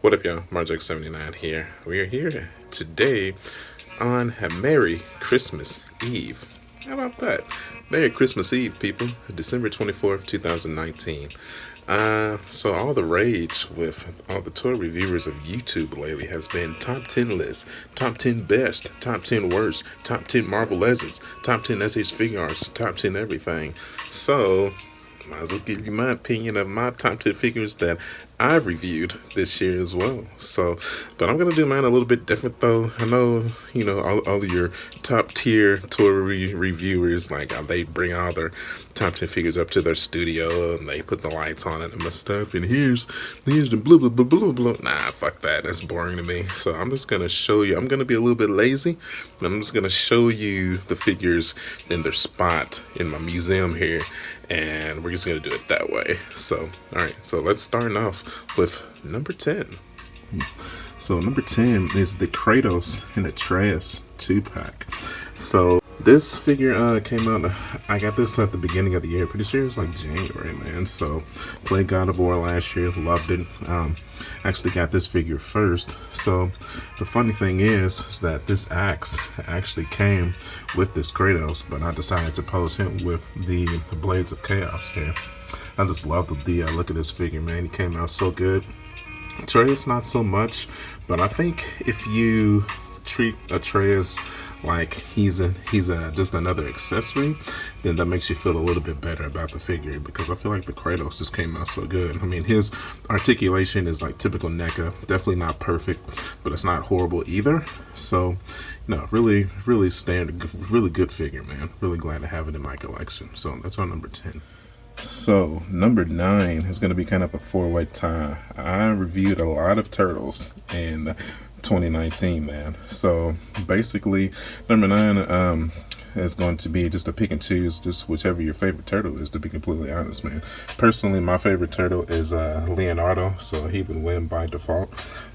What up, y'all? Marjack79 here. We are here today on a Merry Christmas Eve. How about that? Merry Christmas Eve, people. December 24th, 2019. So all the rage with all the toy reviewers of YouTube lately has been top 10 lists, top 10 best, top 10 worst, top 10 Marvel Legends, top 10 SH Figure Arts, top 10 everything. So might as well give you my opinion of my top 10 figures that I've reviewed this year as well. So, but I'm going to do mine a little bit different though. I know, all of your top tier toy reviewers, like they bring all their top 10 figures up to their studio and they put the lights on it and my stuff. And here's the blah, blah, blah, blah, blah. Nah, fuck that. That's boring to me. So I'm just going to show you, I'm going to be a little bit lazy. I'm just going to show you the figures in their spot in my museum here. And we're just going to do it that way. So, alright, so let's start off with number 10. So, number 10 is the Kratos and Atreus 2-pack. So, this figure came out, I got this at the beginning of the year. Pretty sure it was like January, man. So, played God of War last year, loved it. Actually got this figure first. So, the funny thing is that this axe actually came with this Kratos, but I decided to pose him with the Blades of Chaos here. I just love the look of this figure, man. He came out so good. Atreus, not so much, but I think if you treat Atreus like he's just another accessory, then that makes you feel a little bit better about the figure, because I feel like the Kratos just came out so good. I mean, his articulation is like typical NECA, definitely not perfect, but it's not horrible either. So, really standard, really good figure, man. Really glad to have it in my collection. So that's our number 10. So, number 9 is going to be kind of a four-way tie. I reviewed a lot of turtles in 2019, man. So, basically, number 9 is going to be just a pick and choose, just whichever your favorite turtle is, to be completely honest, man. Personally, my favorite turtle is Leonardo, so he would win by default.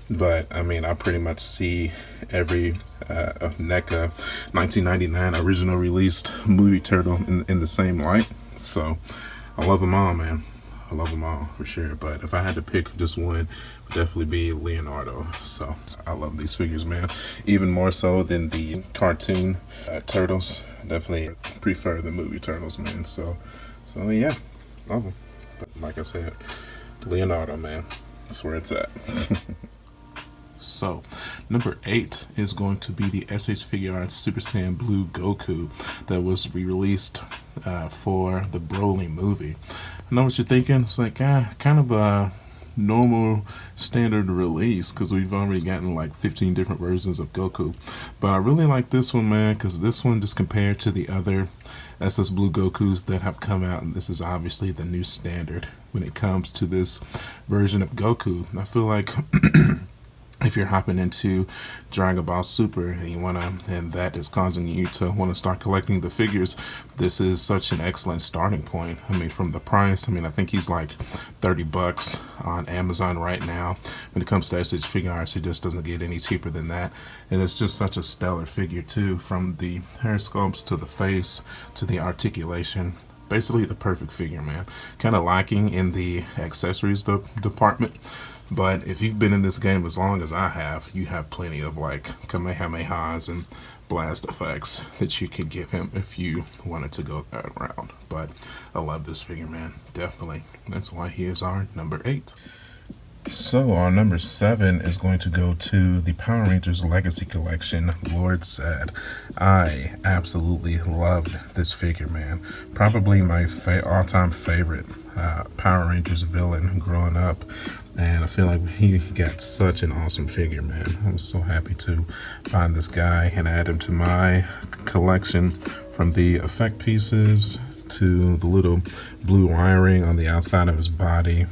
But, I mean, I pretty much see every NECA 1999 original released movie turtle in the same light. So, I love them all, man. I love them all for sure. But if I had to pick just one, it would definitely be Leonardo. So I love these figures, man. Even more so than the cartoon turtles. Definitely prefer the movie turtles, man. So yeah, love them. But like I said, Leonardo, man. That's where it's at. So, number 8 is going to be the SH Figure Arts Super Saiyan Blue Goku that was re-released for the Broly movie. I know what you're thinking. It's like kind of a normal standard release, because we've already gotten like 15 different versions of Goku. But I really like this one, man, because this one, just compared to the other SS Blue Gokus that have come out, and this is obviously the new standard when it comes to this version of Goku. I feel like if you're hopping into Dragon Ball Super and that is causing you to want to start collecting the figures, this is such an excellent starting point. I mean, from the price, I think he's like $30 on Amazon right now. When it comes to SH Figure Arts, it just doesn't get any cheaper than that. And it's just such a stellar figure too, from the hair sculpts to the face to the articulation. Basically the perfect figure, man. Kind of lacking in the accessories department. But if you've been in this game as long as I have, you have plenty of like Kamehamehas and blast effects that you could give him if you wanted to go that route. But I love this figure, man. Definitely. That's why he is our number 8. So our number 7 is going to go to the Power Rangers Legacy Collection, Lord Zed. I absolutely loved this figure, man. Probably my all-time favorite Power Rangers villain growing up. And I feel like he got such an awesome figure, man. I was so happy to find this guy and add him to my collection, from the effect pieces to the little blue wiring on the outside of his body,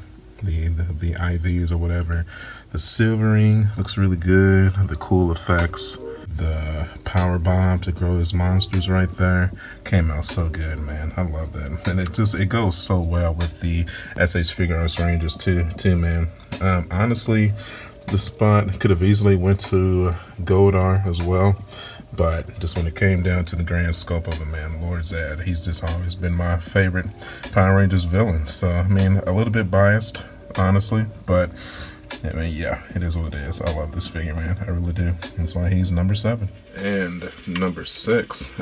the IVs or whatever. The silvering looks really good. The cool effects. The power bomb to grow his monsters right there came out so good, man. I love that, and it goes so well with the SH Figure Arts Rangers too, man. Honestly, the spot could have easily went to Goldar as well, but just when it came down to the grand scope of it, man, Lord Zed, he's just always been my favorite Power Rangers villain. So I mean, a little bit biased, honestly, but I mean, yeah, it is what it is. I love this figure, man. I really do. That's why he's NumberSeven. And NumberSix,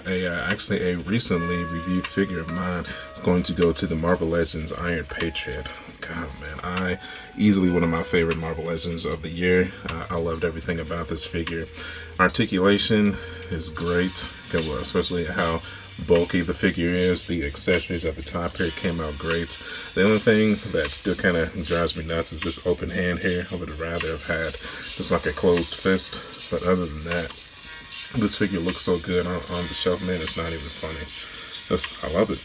actually a recently reviewed figure of mine, is going to go to the Marvel Legends Iron Patriot. God, man, easily one of my favorite Marvel Legends of the year. I loved everything about this figure. Articulation is great, especially how bulky the figure is. The accessories at the top here came out great. The only thing that still kind of drives me nuts is this open hand here. I would rather have had just like a closed fist, but other than that, this figure looks so good on the shelf, man. It's not even funny. I love it.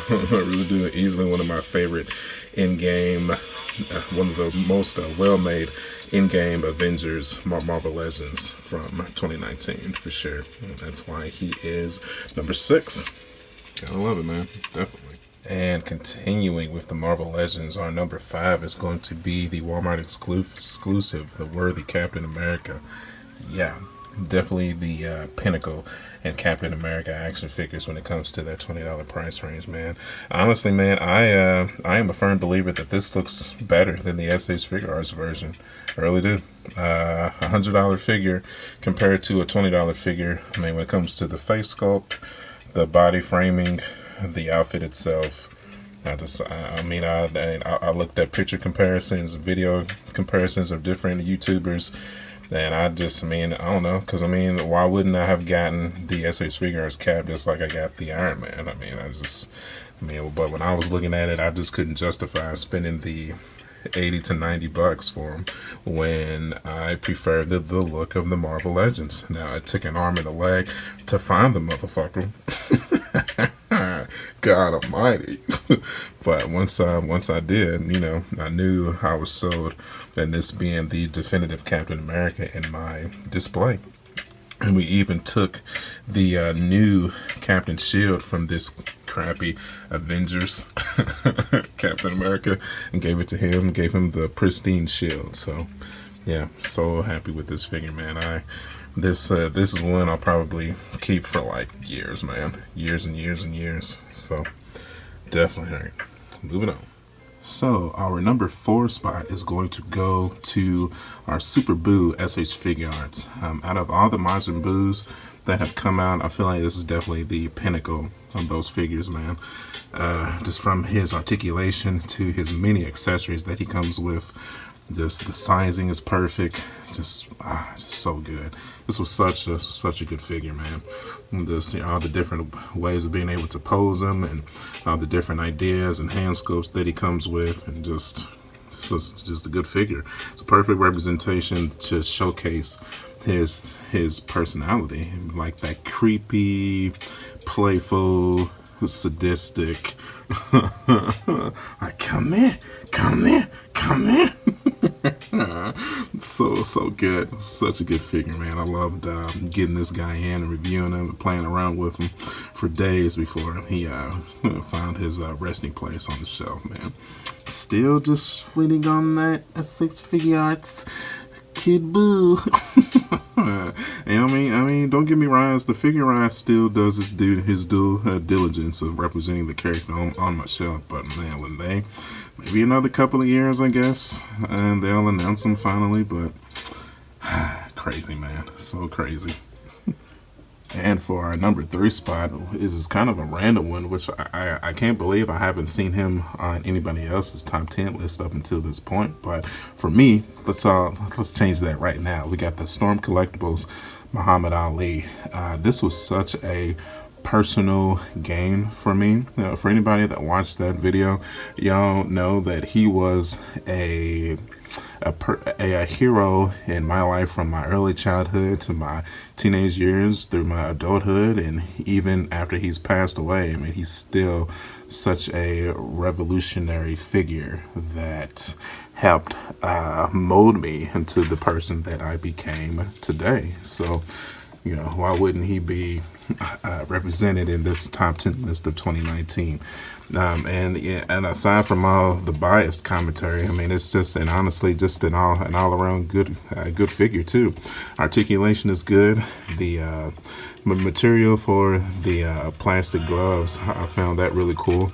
I really do. Easily one of my favorite in-game, one of the most well-made in-game Avengers Marvel Legends from 2019 for sure. And that's why he is NumberSix. Gotta love it, man. Definitely. And continuing with the Marvel Legends, our NumberFive is going to be the Walmart exclusive, the Worthy Captain America. Yeah, definitely the pinnacle and Captain America action figures when it comes to that $20 price range, man. Honestly, man, I am a firm believer that this looks better than the SA's Figure Arts version. I really do. $100 figure compared to a $20 figure. I mean, when it comes to the face sculpt, the body framing, the outfit itself, I looked at picture comparisons, video comparisons of different YouTubers. And I don't know, because why wouldn't I have gotten the SH Figure Arts cap just like I got the Iron Man? But when I was looking at it, I just couldn't justify spending the $80 to $90 for them when I prefer the look of the Marvel Legends. Now, it took an arm and a leg to find the motherfucker. God almighty. But once I did, I knew I was sold, and this being the definitive Captain America in my display. And we even took the new Captain Shield from this crappy Avengers Captain America and gave it to him, gave him the pristine shield. So yeah, so happy with this figure, man. This is one I'll probably keep for like years, man. Years and years and years. So definitely. All right, moving on. So our number 4 spot is going to go to our Super Boo SH Figure Arts. Out of all the Majin Boos that have come out, I feel like this is definitely the pinnacle of those figures, man. Just from his articulation to his many accessories that he comes with. Just the sizing is perfect. Just so good. This was such a good figure, man. Just all the different ways of being able to pose him, and all the different ideas and hand sculpts that he comes with, and just a good figure. It's a perfect representation to showcase his personality, like that creepy, playful, sadistic. Like, come in. So good. Such a good figure, man. I loved getting this guy in and reviewing him and playing around with him for days before he found his resting place on the shelf, man. Still just waiting on that SX Figure Arts Kid Boo. And don't get me wrong, the Figure Arts still does his due diligence of representing the character on my shelf. But man, when maybe another couple of years, I guess, and they'll announce him finally. But crazy, man, so crazy. And for our number 3 spot, is kind of a random one, which I can't believe I haven't seen him on anybody else's top 10 list up until this point. But for me, let's change that right now. We got the Storm Collectibles Muhammad Ali. This was such a personal gain for me. For anybody that watched that video, y'all know that he was a hero in my life from my early childhood to my teenage years through my adulthood, and even after he's passed away. He's still such a revolutionary figure that helped mold me into the person that I became today. So, why wouldn't he be represented in this top 10 list of 2019? And aside from all the biased commentary, it's just, and honestly, just an all around good figure too. Articulation is good. The material for the plastic gloves, I found that really cool.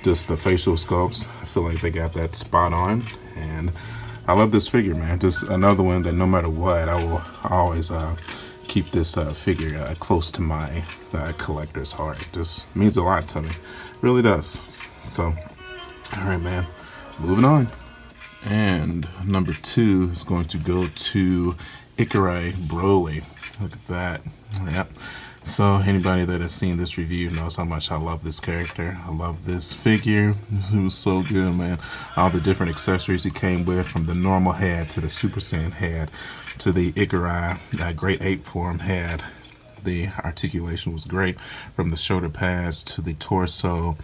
Just the facial sculpts, I feel like they got that spot on. And I love this figure, man. Just another one that no matter what, I will always keep this figure close to my collector's heart. Just means a lot to me, really does. So, all right, man, moving on. And number 2 is going to go to Ikarai Broly. Look at that. Yep. So anybody that has seen this review knows how much I love this character. I love this figure. It was so good, man. All the different accessories he came with, from the normal head to the Super Saiyan head to the Ikarai Great Ape form head. The articulation was great, from the shoulder pads to the torso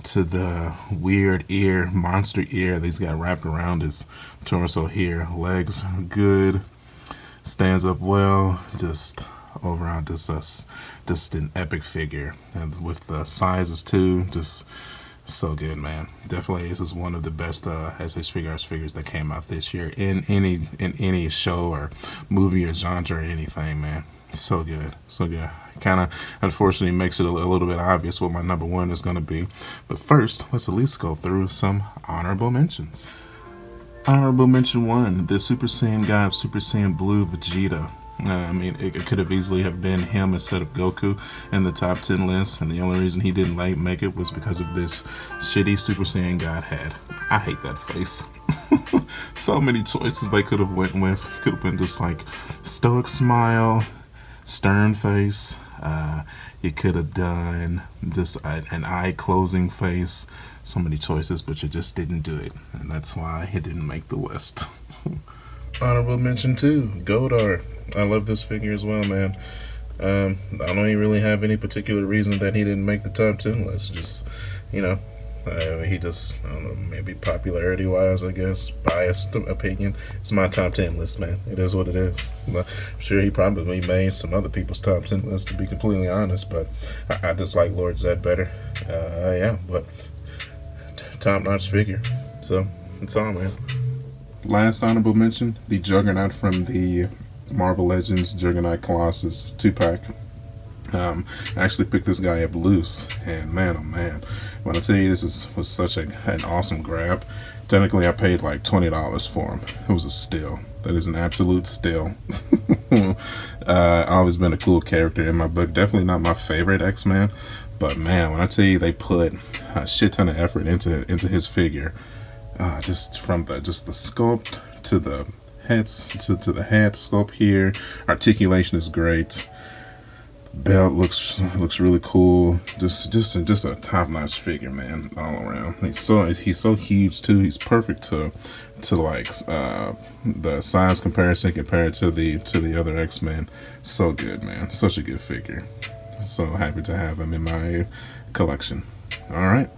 to the weird ear, monster ear that he's got wrapped around his torso here. Legs good, stands up well, just overall just an epic figure, and with the sizes too, just so good, man. Definitely, this is one of the best SH Figuarts figures that came out this year in any show or movie or genre or anything, man. So good, so good. Kind of unfortunately makes it a little bit obvious what my number 1 is going to be, but first let's at least go through some honorable mentions. Honorable mention 1, the Super Saiyan guy of Super Saiyan Blue, Vegeta. I mean, it could have easily have been him instead of Goku in the top 10 list, and the only reason he didn't make it was because of this shitty Super Saiyan God head. I hate that face. So many choices they could have went with. Could have been just like stoic smile, stern face. You could have done just an eye closing face. So many choices, but you just didn't do it, and that's why it didn't make the list. Honorable mention 2, Godar. I love this figure as well, man. I don't even really have any particular reason that he didn't make the top 10 list. Just, you know, he just, I don't know, maybe popularity wise, I guess, biased opinion. It's my top 10 list, man. It is what it is. I'm sure he probably made some other people's top 10 lists, to be completely honest, but I just like Lord Zed better. Yeah, but top notch figure. So, it's all, man. Last honorable mention, the Juggernaut from the Marvel Legends Juggernaut Colossus 2-pack. I actually picked this guy up loose, and man, oh man, when I tell you this was such an awesome grab. Technically, I paid like $20 for him. It was a steal. That is an absolute steal. Always been a cool character in my book. Definitely not my favorite X-Man, but man, when I tell you they put a shit ton of effort into his figure, just from the sculpt to the heads to the head sculpt here, articulation is great. Belt looks really cool. Just a top-notch figure, man, all around. He's so huge too. He's perfect to like the size comparison compared to the other X-Men. So good, man. Such a good figure. So happy to have him in my collection. All right,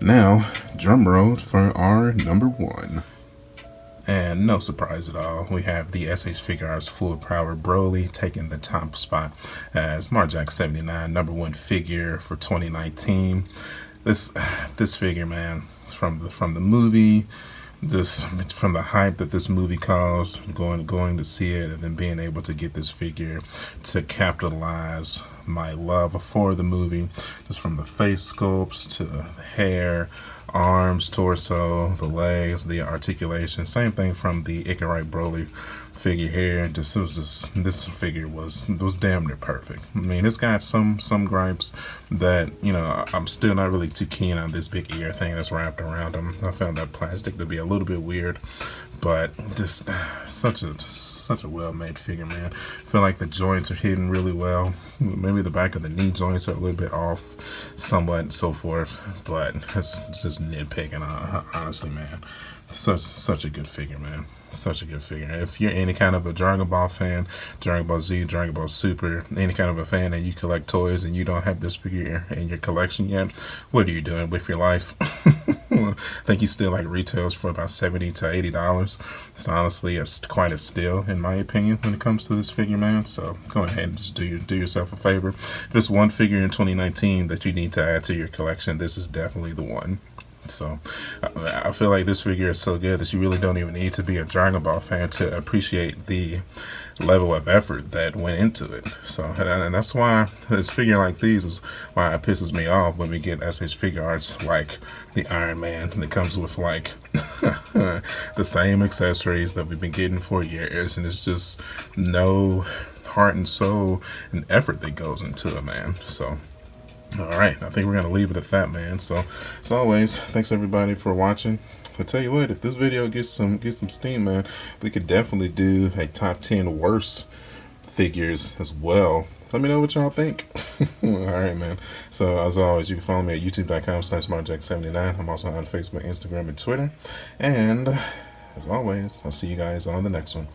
now drum roll for our number 1. And no surprise at all, we have the SH Figuarts Full Power Broly taking the top spot as Marjack 79 number 1 figure for 2019. This figure, man, from the movie, just from the hype that this movie caused, going to see it, and then being able to get this figure to capitalize my love for the movie, just from the face sculpts to the hair, arms, torso, the legs, the articulation. Same thing from the Ikarai Broly figure here. This figure was damn near perfect. I mean, it's got some gripes that, you know, I'm still not really too keen on this big ear thing that's wrapped around him. I found that plastic to be a little bit weird, but just such a well-made figure, man. I feel like the joints are hidden really well. Maybe the back of the knee joints are a little bit off somewhat and so forth, but it's just nitpicking, honestly, man. Such a good figure, man. Such a good figure. If you're any kind of a Dragon Ball fan, Dragon Ball Z, Dragon Ball Super, any kind of a fan, and you collect toys and you don't have this figure in your collection yet, what are you doing with your life? I think he still like retails for about $70 to $80. It's honestly quite a steal in my opinion when it comes to this figure, man. So go ahead and just do yourself a favor. If there's one figure in 2019 that you need to add to your collection, this is definitely the one. So I feel like this figure is so good that you really don't even need to be a Dragon Ball fan to appreciate the level of effort that went into it. So, and that's why this figure like these is why it pisses me off when we get SH figure arts like the Iron Man that comes with like the same accessories that we've been getting for years, and it's just no heart and soul and effort that goes into it, man. So alright, I think we're gonna leave it at that, man. So as always, thanks everybody for watching. I tell you what, if this video gets some steam, man, we could definitely do a top 10 worst figures as well. Let me know what y'all think. Alright, man. So as always, you can follow me at youtube.com/markjack79. I'm also on Facebook, Instagram, and Twitter. And as always, I'll see you guys on the next one.